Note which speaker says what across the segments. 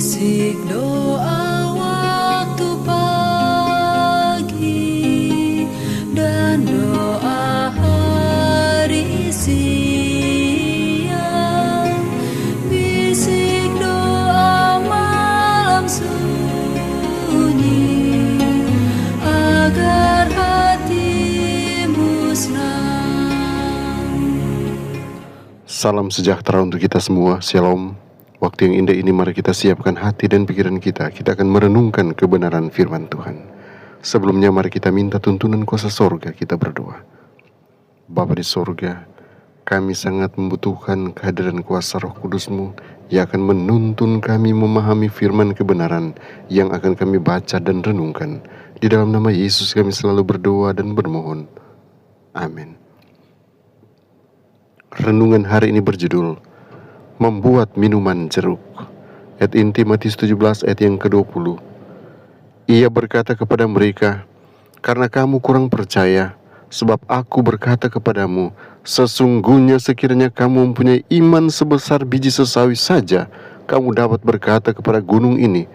Speaker 1: Bisik doa waktu pagi dan doa hari siang, bisik doa malam sunyi agar hatimu senang.
Speaker 2: Salam sejahtera untuk kita semua. Shalom. Waktu yang indah ini mari kita siapkan hati dan pikiran kita. Kita akan merenungkan kebenaran firman Tuhan. Sebelumnya mari kita minta tuntunan kuasa sorga. Kita berdoa. Bapa di sorga, kami sangat membutuhkan kehadiran kuasa Roh Kudus-Mu yang akan menuntun kami memahami firman kebenaran yang akan kami baca dan renungkan. Di dalam nama Yesus kami selalu berdoa dan bermohon. Amin. Renungan hari ini berjudul Membuat minuman jeruk. Ayat inti Matius 17 ayat yang ke-20. Ia berkata kepada mereka, karena kamu kurang percaya, sebab aku berkata kepadamu, sesungguhnya sekiranya kamu mempunyai iman sebesar biji sesawi saja, kamu dapat berkata kepada gunung ini,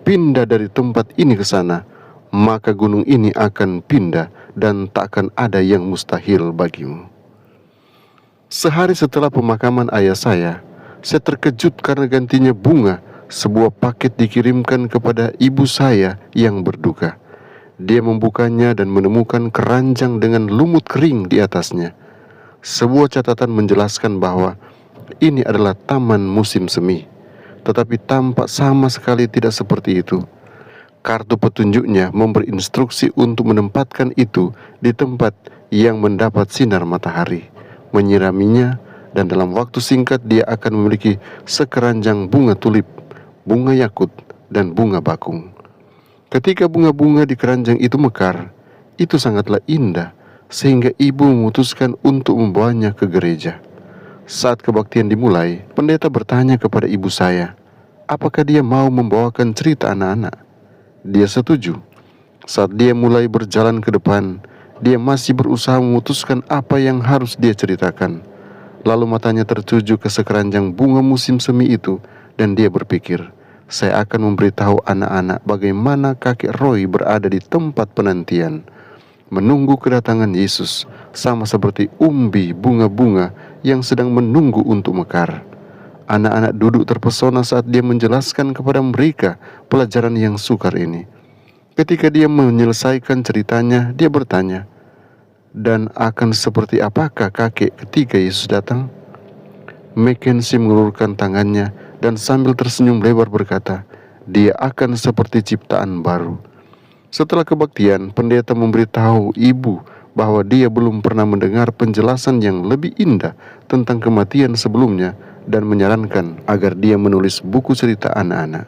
Speaker 2: pindah dari tempat ini ke sana, maka gunung ini akan pindah dan tak akan ada yang mustahil bagimu. Sehari setelah pemakaman ayah saya terkejut karena gantinya bunga, sebuah paket dikirimkan kepada ibu saya yang berduka. Dia membukanya dan menemukan keranjang dengan lumut kering di atasnya. Sebuah catatan menjelaskan bahwa ini adalah taman musim semi, tetapi tampak sama sekali tidak seperti itu. Kartu petunjuknya memberi instruksi untuk menempatkan itu di tempat yang mendapat sinar matahari, menyiraminya, dan dalam waktu singkat dia akan memiliki sekeranjang bunga tulip, bunga yakut, dan bunga bakung. Ketika bunga-bunga di keranjang itu mekar, itu sangatlah indah, sehingga ibu memutuskan untuk membawanya ke gereja. Saat kebaktian dimulai, pendeta bertanya kepada ibu saya, apakah dia mau membawakan cerita anak-anak? Dia setuju. Saat dia mulai berjalan ke depan, dia masih berusaha memutuskan apa yang harus dia ceritakan. Lalu matanya tertuju ke sekeranjang bunga musim semi itu, dan dia berpikir, saya akan memberitahu anak-anak bagaimana kakek Roy berada di tempat penantian, menunggu kedatangan Yesus, sama seperti umbi bunga-bunga yang sedang menunggu untuk mekar. Anak-anak duduk terpesona saat dia menjelaskan kepada mereka pelajaran yang sukar ini. Ketika dia menyelesaikan ceritanya, dia bertanya, dan akan seperti apakah kakek ketika Yesus datang? Mackenzie mengulurkan tangannya dan sambil tersenyum lebar berkata, dia akan seperti ciptaan baru. Setelah kebaktian, pendeta memberitahu ibu bahwa dia belum pernah mendengar penjelasan yang lebih indah tentang kematian sebelumnya dan menyarankan agar dia menulis buku cerita anak-anak.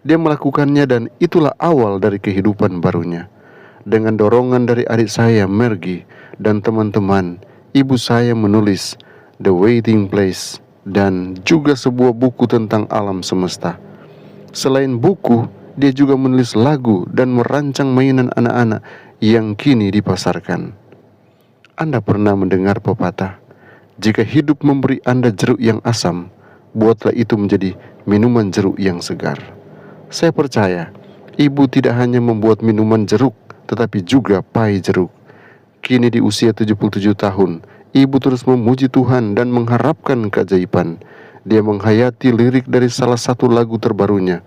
Speaker 2: Dia melakukannya dan itulah awal dari kehidupan barunya. Dengan dorongan dari adik saya, Mergi, dan teman-teman, ibu saya menulis The Waiting Place dan juga sebuah buku tentang alam semesta. Selain buku, dia juga menulis lagu dan merancang mainan anak-anak yang kini dipasarkan. Anda pernah mendengar pepatah, jika hidup memberi Anda jeruk yang asam, buatlah itu menjadi minuman jeruk yang segar. Saya percaya, ibu tidak hanya membuat minuman jeruk, tetapi juga pai jeruk. Kini di usia 77 tahun, ibu terus memuji Tuhan dan mengharapkan keajaiban. Dia menghayati lirik dari salah satu lagu terbarunya,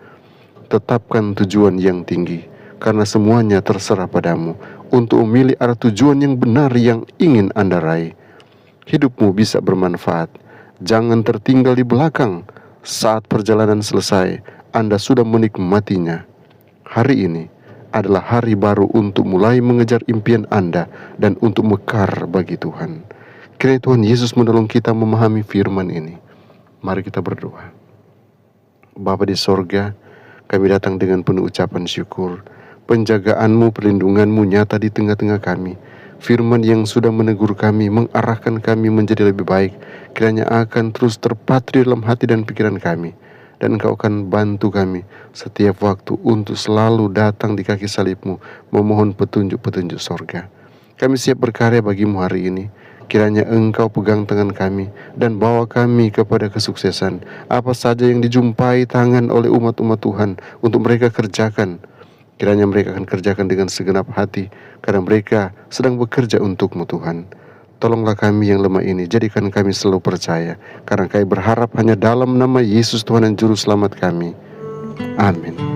Speaker 2: tetapkan tujuan yang tinggi, karena semuanya terserah padamu, untuk memilih arah tujuan yang benar yang ingin Anda raih. Hidupmu bisa bermanfaat, jangan tertinggal di belakang. Saat perjalanan selesai, Anda sudah menikmatinya. Hari ini adalah hari baru untuk mulai mengejar impian Anda dan untuk mekar bagi Tuhan. Kiranya Tuhan Yesus menolong kita memahami firman ini. Mari kita berdoa. Bapa di sorga, kami datang dengan penuh ucapan syukur. Penjagaan-Mu, perlindungan-Mu nyata di tengah-tengah kami. Firman yang sudah menegur kami, mengarahkan kami menjadi lebih baik, kiranya akan terus terpatri dalam hati dan pikiran kami. Dan Engkau akan bantu kami setiap waktu untuk selalu datang di kaki salib-Mu, memohon petunjuk-petunjuk sorga. Kami siap berkarya bagi-Mu hari ini. Kiranya Engkau pegang tangan kami dan bawa kami kepada kesuksesan. Apa saja yang dijumpai tangan oleh umat-umat Tuhan untuk mereka kerjakan, kiranya mereka akan kerjakan dengan segenap hati, karena mereka sedang bekerja untuk-Mu Tuhan. Tolonglah kami yang lemah ini, jadikan kami selalu percaya, karena kami berharap hanya dalam nama Yesus Tuhan dan Juru Selamat kami. Amin.